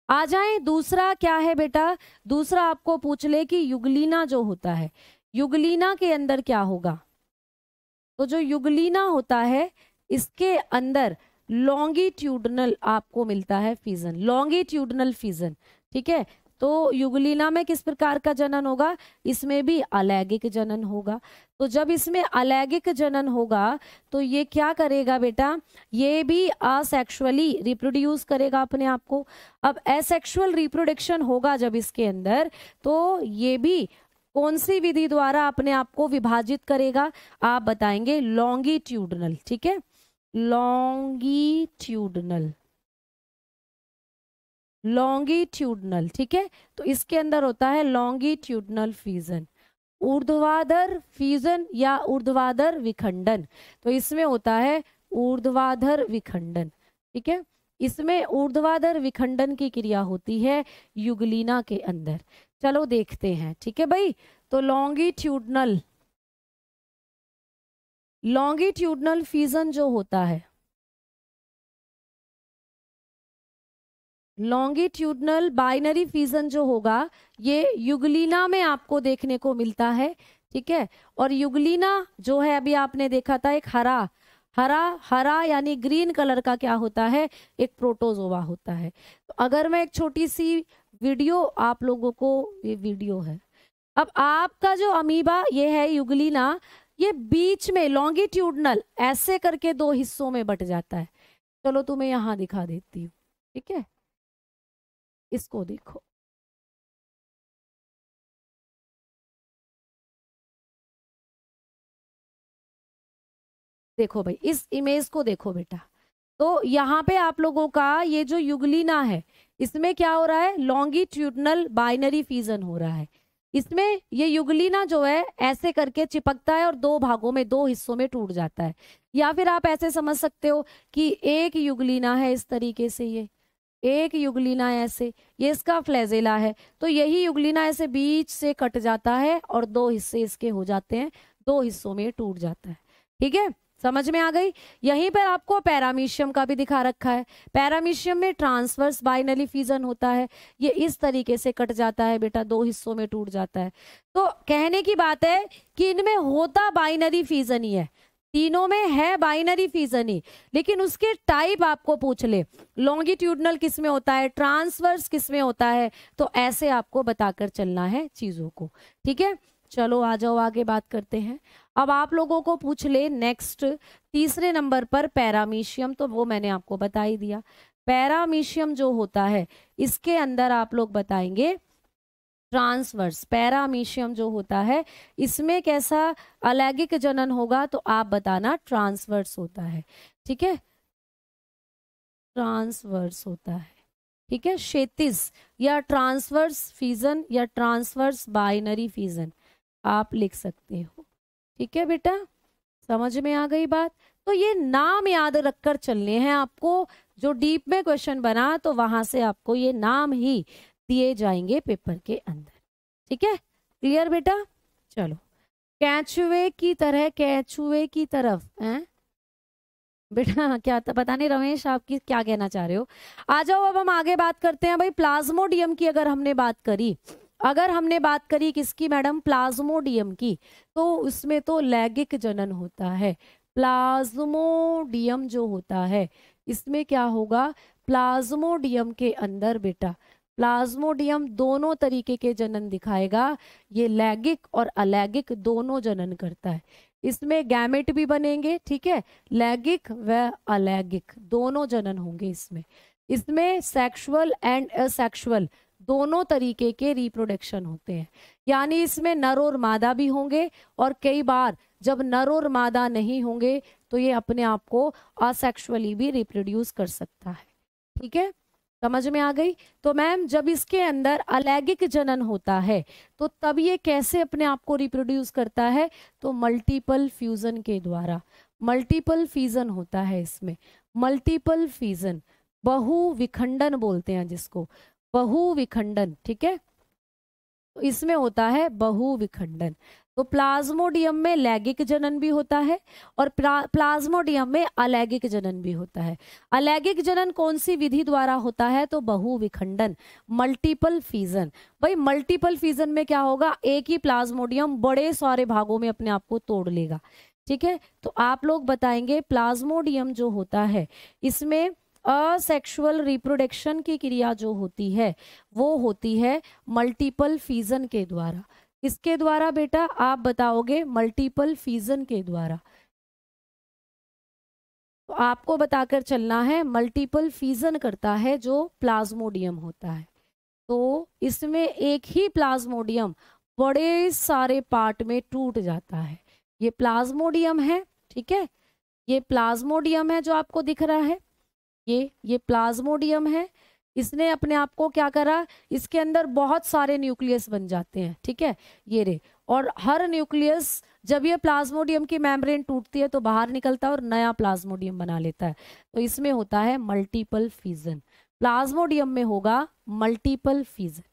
Speaker 1: आ जाए दूसरा क्या है बेटा, दूसरा आपको पूछ ले कि युगलीना जो होता है, युगलीना के अंदर क्या होगा। तो जो युगलीना होता है इसके अंदर लॉन्गिट्यूडनल आपको मिलता है फिजन, लॉन्गिट्यूडनल फिजन। ठीक है, तो युगलीना में किस प्रकार का जनन होगा, इसमें भी अलैंगिक जनन होगा। तो जब इसमें अलैंगिक जनन होगा तो ये क्या करेगा बेटा, ये भी असेक्सुअली रिप्रोड्यूस करेगा अपने आप को। अब एसेक्सुअल रिप्रोडक्शन होगा जब इसके अंदर, तो ये भी कौन सी विधि द्वारा अपने आप को विभाजित करेगा, आप बताएंगे लॉन्गिट्यूडनल। ठीक है, लॉन्गिट्यूडनल, लॉन्गिट्यूडनल। ठीक है, तो इसके अंदर होता है लॉन्गिट्यूडनल फिजन, ऊर्ध्वाधर फिजन या ऊर्ध्वाधर विखंडन। तो इसमें होता है ऊर्ध्वाधर विखंडन। ठीक है, इसमें ऊर्ध्वाधर विखंडन की क्रिया होती है युगलीना के अंदर। चलो देखते हैं। ठीक है भाई, तो लॉन्गिट्यूडनल, लॉन्गिट्यूडनल फिजन जो होता है, लॉन्गिट्यूडनल बाइनरी फिजन जो होगा, ये युगलीना में आपको देखने को मिलता है। ठीक है, और युगलीना जो है अभी आपने देखा था, एक हरा हरा हरा यानी ग्रीन कलर का क्या होता है, एक प्रोटोजोआ होता है। तो अगर मैं एक छोटी सी वीडियो आप लोगों को, ये वीडियो है, अब आपका जो अमीबा ये है युगलीना, ये बीच में लॉन्गिट्यूडनल ऐसे करके 2 हिस्सों में बट जाता है। चलो तुम्हें यहां दिखा देती हूँ। ठीक है, इसको देखो, देखो भाई इस इमेज को देखो बेटा। तो यहाँ पे आप लोगों का ये जो युगलीना है, इसमें क्या हो रहा है, लॉन्गिट्यूडनल बाइनरी फिजन हो रहा है। इसमें ये युगलीना जो है ऐसे करके चिपकता है और 2 भागों में, 2 हिस्सों में टूट जाता है। या फिर आप ऐसे समझ सकते हो कि एक युगलीना है इस तरीके से, ये एक युगलीना ऐसे, ये इसका फ्लैजेला है। तो यही युगलीना ऐसे बीच से कट जाता है और 2 हिस्से इसके हो जाते हैं, 2 हिस्सों में टूट जाता है। ठीक है, समझ में आ गई। यहीं पर आपको पैरामीशियम का भी दिखा रखा है। पैरामीशियम में ट्रांसवर्स बाइनरी फिजन होता है, ये इस तरीके से कट जाता है बेटा, 2 हिस्सों में टूट जाता है। तो कहने की बात है कि इनमें होता बाइनरी फिजन ही है, तीनों में है बाइनरी फिजन ही, लेकिन उसके टाइप आपको पूछ ले, लॉन्गिट्यूडनल किस में होता है, ट्रांसवर्स किस में होता है, तो ऐसे आपको बताकर चलना है चीजों को। ठीक है, चलो आ जाओ आगे बात करते हैं। अब आप लोगों को पूछ ले नेक्स्ट, तीसरे नंबर पर पैरामीशियम, तो वो मैंने आपको बता ही दिया। पैरामीशियम जो होता है इसके अंदर आप लोग बताएंगे ट्रांसवर्स। पैरामीशियम जो होता है इसमें कैसा अलैंगिक जनन होगा, तो आप बताना ट्रांसवर्स होता है। ठीक है, ट्रांसवर्स होता है। ठीक है, क्षैतिज या ट्रांसवर्स फिजन या ट्रांसवर्स बाइनरी फिजन आप लिख सकते हो। ठीक है बेटा, समझ में आ गई बात। तो ये नाम याद रखकर चलने हैं आपको, जो डीप में क्वेश्चन बना तो वहां से आपको ये नाम ही दिए जाएंगे पेपर के अंदर। ठीक है, क्लियर बेटा। चलो, कैचुए की तरह, कैचुए की तरफ हैं बेटा, क्या पता नहीं रमेश आप क्या कहना चाह रहे हो। आ जाओ अब हम आगे बात करते हैं भाई। प्लाज्मोडियम की अगर हमने बात करी, अगर हमने बात करी किसकी मैडम, प्लाज्मोडियम की, तो उसमें तो लैंगिक जनन होता है। प्लाज्मोडियम जो होता है इसमें क्या होगा, प्लाज्मोडियम के अंदर बेटा, प्लाज्मोडियम दोनों तरीके के जनन दिखाएगा। ये लैंगिक और अलैंगिक दोनों जनन करता है। इसमें गैमेट भी बनेंगे, ठीक है, लैंगिक व अलैंगिक दोनों जनन होंगे इसमें। इसमें सेक्सुअल एंड असेक्सुअल दोनों तरीके के रिप्रोडक्शन होते हैं, यानी इसमें नर और मादा भी होंगे, और कई बार जब नर और मादा नहीं होंगे तो ये अपने आप को असेक्सुअली भी रिप्रोड्यूस कर सकता है, ठीक है, समझ में आ गई। तो मैम जब इसके अंदर अलैंगिक जनन होता है तो तब ये कैसे अपने आप को रिप्रोड्यूस करता है, तो मल्टीपल फ्यूजन के द्वारा। मल्टीपल फ्यूजन होता है इसमें, मल्टीपल फ्यूजन, बहु विखंडन बोलते हैं जिसको, बहु विखंडन, ठीक है, तो इसमें होता है बहु विखंडन। तो प्लाज्मोडियम में लैंगिक जनन भी होता है और प्लाज्मोडियम में अलैंगिक जनन भी होता है। अलैंगिक जनन कौन सी विधि द्वारा होता है, तो बहु विखंडन, मल्टीपल फ्यूजन। भाई मल्टीपल फ्यूजन में क्या होगा, एक ही प्लाज्मोडियम बड़े सारे भागों में अपने आप को तोड़ लेगा, ठीक है। तो आप लोग बताएंगे प्लाज्मोडियम जो होता है इसमें असेक्सुअल रिप्रोडक्शन की क्रिया जो होती है वो होती है मल्टीपल फ्यूजन के द्वारा। किसके द्वारा बेटा, आप बताओगे, मल्टीपल फ्यूजन के द्वारा। तो आपको बताकर चलना है, मल्टीपल फ्यूजन करता है जो प्लाज्मोडियम होता है। तो इसमें एक ही प्लाज्मोडियम बड़े सारे पार्ट में टूट जाता है। ये प्लाज्मोडियम है, ठीक है, ये प्लाज्मोडियम है जो आपको दिख रहा है, ये प्लाज्मोडियम है। इसने अपने आप को क्या करा, इसके अंदर बहुत सारे न्यूक्लियस बन जाते हैं, ठीक है, ये रे, और हर न्यूक्लियस जब ये प्लाज्मोडियम की मेम्ब्रेन टूटती है तो बाहर निकलता है और नया प्लाज्मोडियम बना लेता है। तो इसमें होता है मल्टीपल फ्यूजन, प्लाज्मोडियम में होगा मल्टीपल फ्यूजन,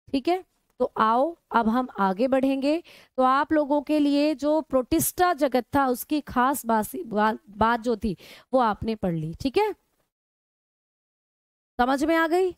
Speaker 1: ठीक है। तो आओ अब हम आगे बढ़ेंगे। तो आप लोगों के लिए जो प्रोटिस्टा जगत था उसकी खास बात जो थी वो आपने पढ़ ली, ठीक है, समझ में आ गई,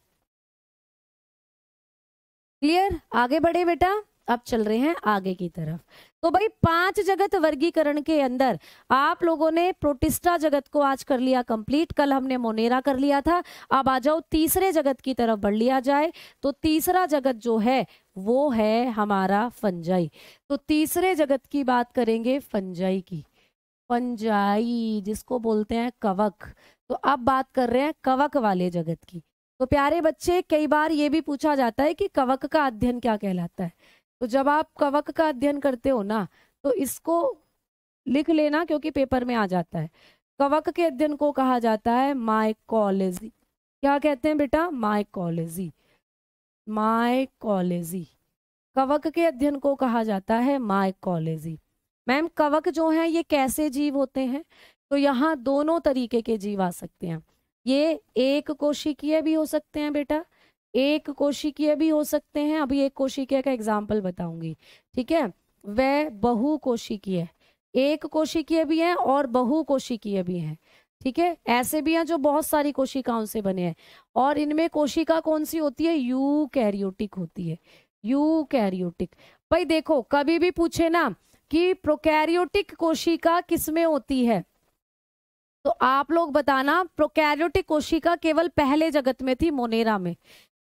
Speaker 1: क्लियर। आगे बढ़े बेटा, अब चल रहे हैं आगे की तरफ। तो भाई 5 जगत वर्गीकरण के अंदर आप लोगों ने प्रोटिस्टा जगत को आज कर लिया कंप्लीट, कल हमने मोनेरा कर लिया था। अब आ जाओ तीसरे जगत की तरफ बढ़ लिया जाए। तो तीसरा जगत जो है वो है हमारा फंजाई। तो तीसरे जगत की बात करेंगे फंजाई की, फंजाई जिसको बोलते हैं कवक। तो अब बात कर रहे हैं कवक वाले जगत की। तो प्यारे बच्चे, कई बार ये भी पूछा जाता है कि कवक का अध्ययन क्या कहलाता है। तो जब आप कवक का अध्ययन करते हो ना तो इसको लिख लेना क्योंकि पेपर में आ जाता है। कवक के अध्ययन को कहा जाता है माइकोलॉजी। क्या कहते हैं बेटा, माइकोलॉजी, माइकोलॉजी। कवक के अध्ययन को कहा जाता है माइकोलॉजी। मैम कवक जो है ये कैसे जीव होते हैं, तो यहाँ दोनों तरीके के जीव आ सकते हैं। ये एक कोशिकीय भी हो सकते हैं बेटा, एक कोशिकीय भी हो सकते हैं। अभी एक कोशिकीय का एग्जाम्पल बताऊंगी, ठीक है। वह बहुकोशिकीय, एक कोशिकीय भी है और बहुकोशिकीय भी है, ठीक है। ऐसे भी हैं जो बहुत सारी कोशिकाओं से बने हैं, और इनमें कोशिका कौन सी होती है, यूकैरियोटिक होती है, यूकैरियोटिक। भाई देखो कभी भी पूछे ना कि प्रोकैरियोटिक कोशिका किसमें होती है, तो आप लोग बताना प्रोकैरियोटिक कोशिका केवल पहले जगत में थी, मोनेरा में।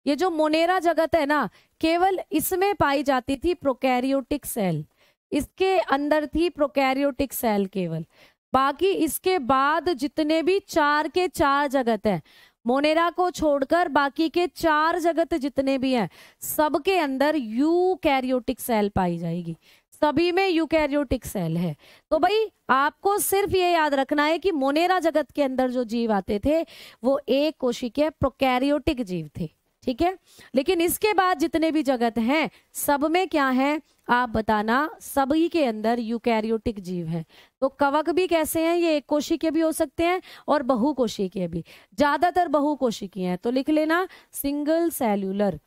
Speaker 1: ये जो मोनेरा जगत है ना केवल इसमें पाई जाती थी प्रोकैरियोटिक सेल, इसके अंदर थी प्रोकैरियोटिक सेल केवल। बाकी इसके बाद जितने भी 4 के 4 जगत हैं, मोनेरा को छोड़कर बाकी के 4 जगत जितने भी हैं सबके अंदर यूकैरियोटिक सेल पाई जाएगी, सभी में यूकैरियोटिक सेल है। तो भाई आपको सिर्फ ये याद रखना है कि मोनेरा जगत के अंदर जो जीव आते थे वो एक कोशिकीय प्रोकैरियोटिक जीव थे, ठीक है। लेकिन इसके बाद जितने भी जगत हैं सब में क्या है आप बताना, सभी के अंदर यूकैरियोटिक जीव हैं। तो कवक भी कैसे हैं, ये एक कोशिकीय भी हो सकते हैं और बहुकोशिकीय भी, ज्यादातर बहुकोशिकीय हैं। तो लिख लेना सिंगल सेल्यूलर,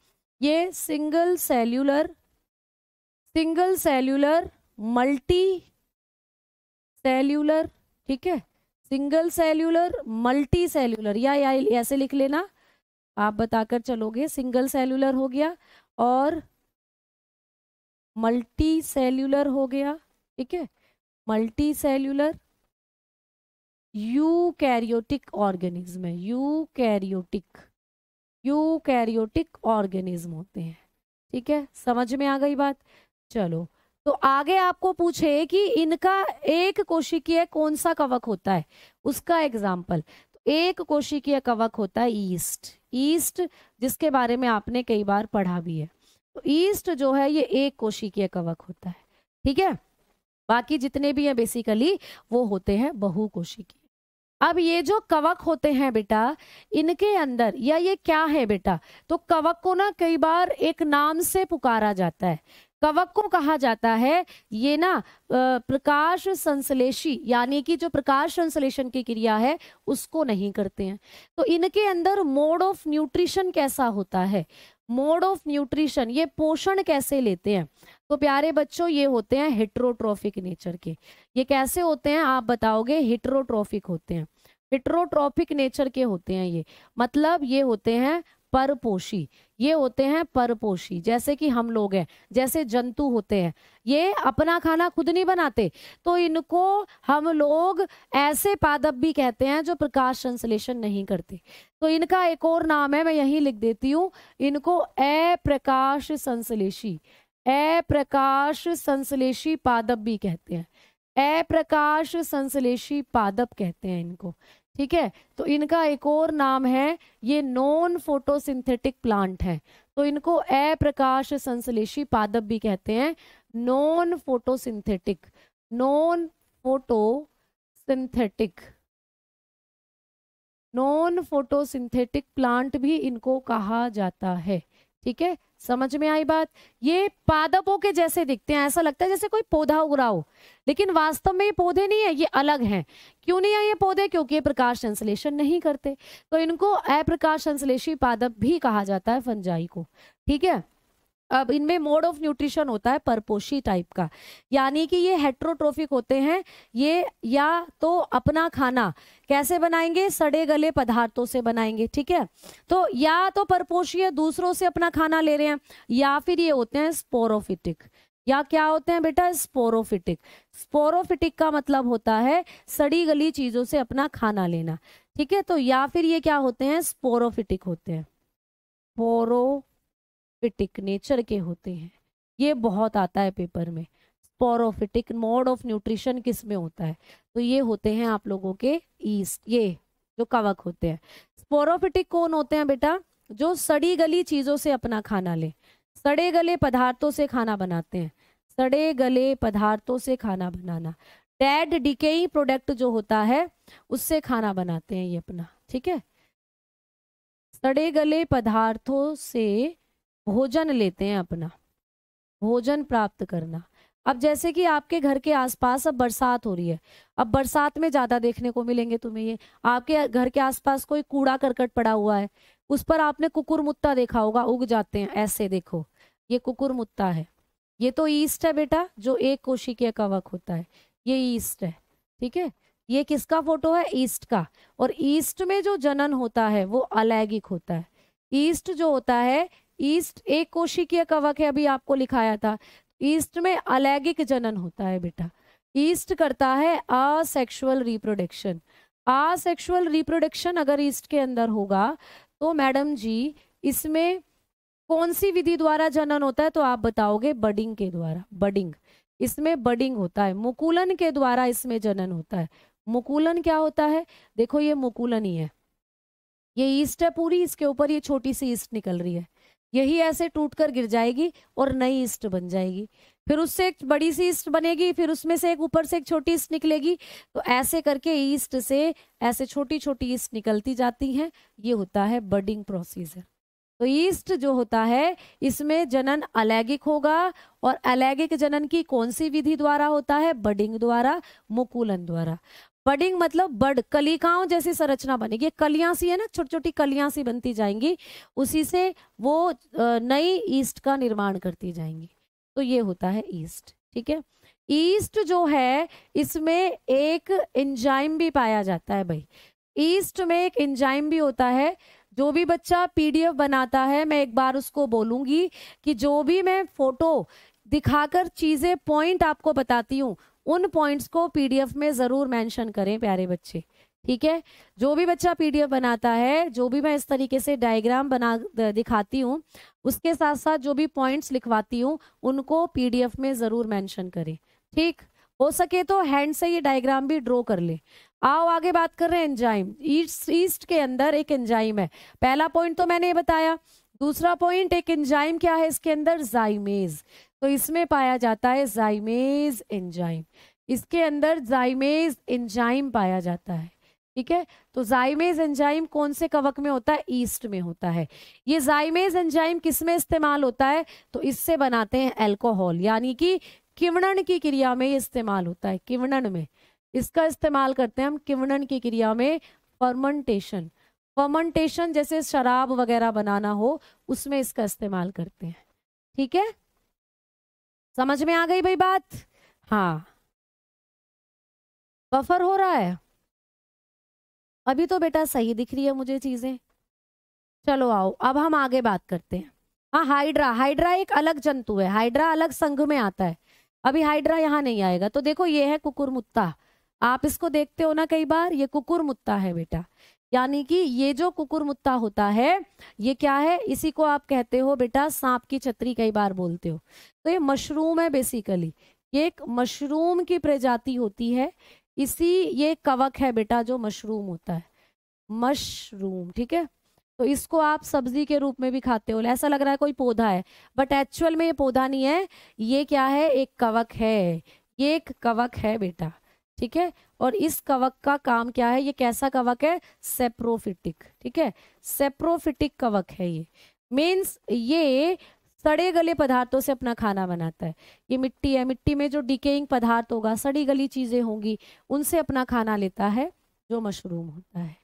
Speaker 1: ये single cellular, single cellular, multi cellular, ठीक है, सिंगल सेल्यूलर, मल्टी सेल्यूलर, या ऐसे लिख लेना, आप बताकर चलोगे। सिंगल सेल्यूलर हो गया और मल्टी सेल्यूलर हो गया, ठीक है, मल्टी सेल्यूलर। यूकैरियोटिक ऑर्गेनिज्म है, यूकैरियोटिक, यूकैरियोटिक ऑर्गेनिज्म होते हैं, ठीक है, समझ में आ गई बात। चलो तो आगे आपको पूछे कि इनका एक कोशिकीय कौन सा कवक होता है, उसका एग्जाम्पल। तो एक कोशिकीय कवक होता है ईस्ट, ईस्ट जिसके बारे में आपने कई बार पढ़ा भी है। तो ईस्ट जो है ये एक कोशिकीय कवक होता है, ठीक है। बाकी जितने भी हैं बेसिकली वो होते हैं बहुकोशिकीय। अब ये जो कवक होते हैं बेटा, इनके अंदर या ये क्या है बेटा, तो कवक को ना कई बार एक नाम से पुकारा जाता है। कवक को कहा जाता है ये ना प्रकाश संश्लेषी, यानी कि जो प्रकाश संश्लेषण की क्रिया है उसको नहीं करते हैं। तो इनके अंदर मोड ऑफ न्यूट्रिशन कैसा होता है, मोड ऑफ न्यूट्रिशन, ये पोषण कैसे लेते हैं, तो प्यारे बच्चों ये होते हैं हेट्रोट्रोफिक नेचर के। ये कैसे होते हैं आप बताओगे, हेट्रोट्रोफिक होते हैं, हेट्रोट्रोफिक नेचर के होते हैं ये, मतलब ये होते हैं परपोषी, ये होते हैं परपोषी। जैसे कि हम लोग हैं, जैसे जंतु होते हैं, ये अपना खाना खुद नहीं बनाते, तो इनको हम लोग ऐसे पादप भी कहते हैं जो प्रकाश संश्लेषण नहीं करते। तो इनका एक और नाम है, मैं यही लिख देती हूँ, इनको अप्रकाश संश्लेषी, अप्रकाश संश्लेषी पादप भी कहते हैं, अप्रकाश संश्लेषी पादप कहते हैं इनको, ठीक है। तो इनका एक और नाम है, ये नॉन फोटोसिंथेटिक प्लांट है, तो इनको अप्रकाश संश्लेषी पादप भी कहते हैं, non photosynthetic, non photosynthetic, non photosynthetic plant भी इनको कहा जाता है, ठीक है। समझ में आई बात। ये पादपों के जैसे दिखते हैं, ऐसा लगता है जैसे कोई पौधा उग रहा हो, लेकिन वास्तव में ये पौधे नहीं है, ये अलग हैं। क्यों नहीं है ये पौधे, क्योंकि ये प्रकाश संश्लेषण नहीं करते, तो इनको अप्रकाश संश्लेषी पादप भी कहा जाता है, फंजाई को, ठीक है। अब इनमें मोड ऑफ न्यूट्रिशन होता है परपोषी टाइप का, यानी कि ये हेट्रोट्रोफिक होते हैं, ये या तो अपना खाना कैसे बनाएंगे, सड़े गले पदार्थों से बनाएंगे, ठीक है। तो या तो परपोषी है, दूसरों से अपना खाना ले रहे हैं, या फिर ये होते हैं स्पोरोफिटिक, या क्या होते हैं बेटा, स्पोरोफिटिक। स्पोरोफिटिक का मतलब होता है सड़ी गली चीजों से अपना खाना लेना, ठीक है। तो या फिर ये क्या होते हैं, स्पोरोफिटिक होते हैं, स्पोरोफिटिक नेचर के होते हैं। ये बहुत आता है पेपर में, स्पोरोफिटिक मोड ऑफ न्यूट्रिशन किस में होता है, तो ये होते हैं आप लोगों के ईस्ट, ये जो कवक होते हैं। स्पोरोफिटिक कौन होते हैं बेटा, जो सड़ी गली चीजों से अपना खाना ले, सड़े गले पदार्थों से खाना बनाते हैं, सड़े गले पदार्थों से खाना बनाना, डेड डिकेइंग प्रोडक्ट जो होता है उससे खाना बनाते हैं ये अपना, ठीक है। सड़े गले पदार्थों से भोजन लेते हैं अपना, भोजन प्राप्त करना। अब जैसे कि आपके घर के आसपास अब बरसात हो रही है, अब बरसात में ज्यादा देखने को मिलेंगे तुम्हें ये, आपके घर के आसपास कोई कूड़ा करकट पड़ा हुआ है, उस पर आपने कुकुरमुत्ता देखा होगा, उग जाते हैं ऐसे, देखो ये कुकुरमुत्ता है, ये तो ईस्ट है बेटा, जो एक कोशिकीय कवक होता है, ये ईस्ट है, ठीक है। ये किसका फोटो है, ईस्ट का। और ईस्ट में जो जनन होता है वो अलैंगिक होता है। ईस्ट जो होता है, ईस्ट एक कोशिकीय कवक है, अभी आपको लिखाया था, ईस्ट में अलैंगिक जनन होता है बेटा। ईस्ट करता है असेक्सुअल रिप्रोडक्शन, असेक्सुअल रिप्रोडक्शन अगर ईस्ट के अंदर होगा तो मैडम जी इसमें कौन सी विधि द्वारा जनन होता है, तो आप बताओगे बडिंग के द्वारा, बडिंग, इसमें बडिंग होता है, मुकुलन के द्वारा इसमें जनन होता है। मुकुलन क्या होता है, देखो ये मुकुलन ही है, ये ईस्ट है पूरी, इसके ऊपर ये छोटी सी ईस्ट निकल रही है, यही ऐसे टूटकर गिर जाएगी और नई ईस्ट बन जाएगी, फिर उससे एक बड़ी सी ईस्ट बनेगी, फिर उसमें से एक ऊपर से एक छोटी ईस्ट निकलेगी, तो ऐसे करके ईस्ट से ऐसे छोटी छोटी ईस्ट निकलती जाती हैं, ये होता है बडिंग प्रोसीजर। तो ईस्ट जो होता है इसमें जनन अलैंगिक होगा, और अलैंगिक जनन की कौन सी विधि द्वारा होता है, बडिंग द्वारा, मुकुलन द्वारा। बडिंग मतलब बड, कलिकाओं जैसी संरचना बनेगी, कलियां सी है ना, छोटी छोटी कलियां सी बनती जाएंगी, उसी से वो नई ईस्ट का निर्माण करती जाएंगी, तो ये होता है ईस्ट, ठीक है। ईस्ट जो है इसमें एक एंजाइम भी पाया जाता है भाई, ईस्ट में एक एंजाइम भी होता है। जो भी बच्चा पीडीएफ बनाता है, मैं एक बार उसको बोलूंगी कि जो भी मैं फोटो दिखाकर चीजें पॉइंट आपको बताती हूँ, उन पॉइंट्स को पीडीएफ में जरूर मेंशन करें प्यारे बच्चे, ठीक है, जो भी बच्चा पीडीएफ बनाता है, जो भी मैं इस तरीके से डायग्राम बना दिखाती हूँ, उसके साथ साथ जो भी पॉइंट्स लिखवाती हूँ उनको पीडीएफ में जरूर मेंशन करें। ठीक, हो सके तो हैंड से ये डायग्राम भी ड्रॉ कर ले। आओ आगे बात कर रहे हैं एंजाइम। ईस्ट के अंदर एक एंजाइम है, पहला पॉइंट तो मैंने बताया। दूसरा पॉइंट, एक एंजाइम क्या है इसके अंदर, जाइमेज। तो इसमें पाया जाता है जाइमेज एंजाइम, इसके अंदर जाइमेज एंजाइम पाया जाता है। ठीक है, तो जाइमेज एंजाइम कौन से कवक में होता है, ईस्ट में होता है। ये जाइमेज एंजाइम किस में इस्तेमाल होता है, तो इससे बनाते हैं अल्कोहल, यानी कि किण्वन की क्रिया में ये इस्तेमाल होता है। किण्वन में इसका इस्तेमाल करते हैं हम, किण्वन की क्रिया में, फर्मेंटेशन। फर्मेंटेशन जैसे शराब वगैरह बनाना हो उसमें इसका इस्तेमाल करते हैं। ठीक है, समझ में आ गई भाई बात। हाँ, बफर हो रहा है अभी तो बेटा, सही दिख रही है मुझे चीजें। चलो आओ अब हम आगे बात करते हैं। हाँ, हाइड्रा, हाइड्रा एक अलग जंतु है, हाइड्रा अलग संघ में आता है। अभी हाइड्रा यहाँ नहीं आएगा। तो देखो ये है कुकुरमुत्ता, आप इसको देखते हो ना कई बार, ये कुकुरमुत्ता है बेटा। यानी कि ये जो कुकुरमुत्ता होता है ये क्या है, इसी को आप कहते हो बेटा सांप की छतरी, कई बार बोलते हो। तो ये मशरूम है बेसिकली, ये एक मशरूम की प्रजाति होती है। इसी ये कवक है बेटा जो मशरूम होता है, मशरूम। ठीक है, तो इसको आप सब्जी के रूप में भी खाते हो। ऐसा लग रहा है कोई पौधा है, बट एक्चुअल में ये पौधा नहीं है, ये क्या है, एक कवक है। ये एक कवक है बेटा। ठीक है, और इस कवक का काम क्या है, ये कैसा कवक है, सेप्रोफिटिक। ठीक है, सेप्रोफिटिक कवक है ये। मीन्स ये सड़े गले पदार्थों से अपना खाना बनाता है। ये मिट्टी है, मिट्टी में जो डिकेइंग पदार्थ होगा, सड़ी गली चीजें होंगी, उनसे अपना खाना लेता है जो मशरूम होता है।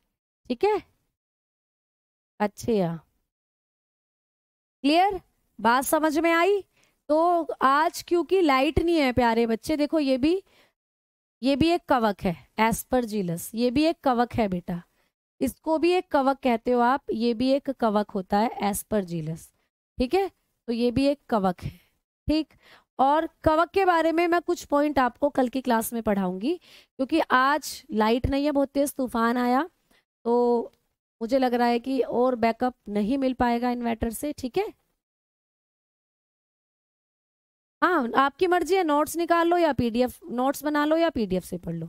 Speaker 1: ठीक है, अच्छे, क्लियर, बात समझ में आई। तो आज क्योंकि लाइट नहीं है प्यारे बच्चे, देखो ये भी एक कवक है, एस्परजिलस, ये भी एक कवक है बेटा, इसको भी एक कवक कहते हो आप, ये भी एक कवक होता है एस्परजिलस। ठीक है, तो ये भी एक कवक है। ठीक, और कवक के बारे में मैं कुछ पॉइंट आपको कल की क्लास में पढ़ाऊंगी, क्योंकि आज लाइट नहीं है, बहुत तेज तूफान आया, तो मुझे लग रहा है कि और बैकअप नहीं मिल पाएगा इन्वर्टर से। ठीक है, हाँ आपकी मर्जी है, नोट्स निकाल लो या पीडीएफ, नोट्स बना लो या पीडीएफ से पढ़ लो।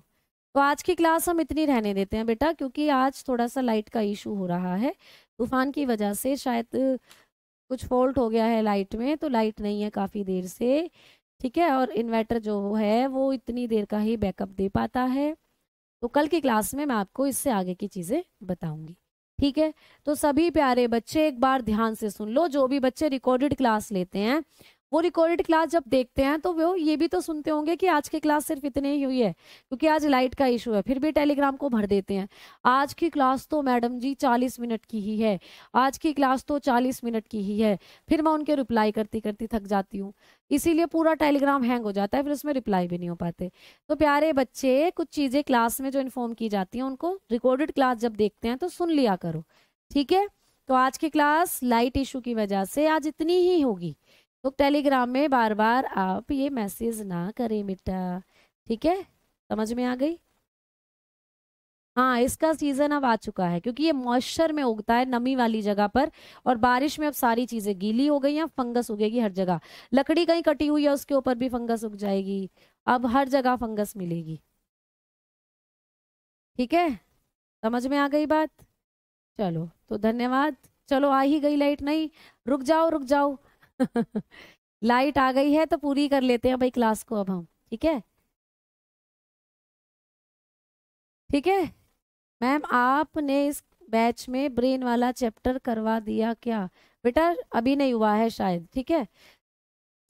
Speaker 1: तो आज की क्लास हम इतनी रहने देते हैं बेटा, क्योंकि आज थोड़ा सा लाइट का इशू हो रहा है, तूफान की वजह से शायद कुछ फॉल्ट हो गया है लाइट में, तो लाइट नहीं है काफ़ी देर से। ठीक है, और इन्वर्टर जो है वो इतनी देर का ही बैकअप दे पाता है। तो कल की क्लास में मैं आपको इससे आगे की चीज़ें बताऊंगी। ठीक है, तो सभी प्यारे बच्चे एक बार ध्यान से सुन लो, जो भी बच्चे रिकॉर्डेड क्लास लेते हैं वो रिकॉर्डेड क्लास जब देखते हैं तो वो ये भी तो सुनते होंगे कि आज की क्लास सिर्फ इतने ही हुई है, क्योंकि आज लाइट का इशू है, फिर भी टेलीग्राम को भर देते हैं, आज की क्लास तो मैडम जी 40 मिनट की ही है, आज की क्लास तो 40 मिनट की ही है। फिर मैं उनके रिप्लाई करती करती थक जाती हूँ, इसीलिए पूरा टेलीग्राम हैंग हो जाता है, फिर उसमें रिप्लाई भी नहीं हो पाते। तो प्यारे बच्चे, कुछ चीज़ें क्लास में जो इन्फॉर्म की जाती हैं उनको रिकॉर्डेड क्लास जब देखते हैं तो सुन लिया करो। ठीक है, तो आज की क्लास लाइट इशू की वजह से आज इतनी ही होगी, तो टेलीग्राम में बार बार आप ये मैसेज ना करें बेटा। ठीक है, समझ में आ गई। हाँ, इसका सीजन अब आ चुका है, क्योंकि ये मॉइस्चर में उगता है नमी वाली जगह पर, और बारिश में अब सारी चीजें गीली हो गई हैं, फंगस उगेगी हर जगह। लकड़ी कहीं कटी हुई है उसके ऊपर भी फंगस उग जाएगी, अब हर जगह फंगस मिलेगी। ठीक है, समझ में आ गई बात। चलो तो धन्यवाद। चलो आ ही गई लाइट, नहीं रुक जाओ रुक जाओ लाइट आ गई है तो पूरी कर लेते हैं भाई क्लास को अब हम। ठीक है, ठीक है मैम, आपने इस बैच में ब्रेन वाला चैप्टर करवा दिया क्या बेटा, अभी नहीं हुआ है शायद। ठीक है,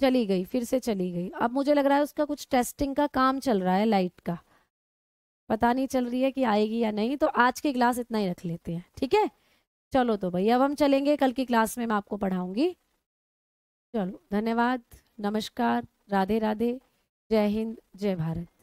Speaker 1: चली गई, फिर से चली गई। अब मुझे लग रहा है उसका कुछ टेस्टिंग का काम चल रहा है लाइट का, पता नहीं चल रही है कि आएगी या नहीं, तो आज की क्लास इतना ही रख लेते हैं। ठीक है, चलो तो भाई अब हम चलेंगे, कल की क्लास में मैं आपको पढ़ाऊंगी। चलो धन्यवाद, नमस्कार, राधे राधे, जय हिंद, जय भारत।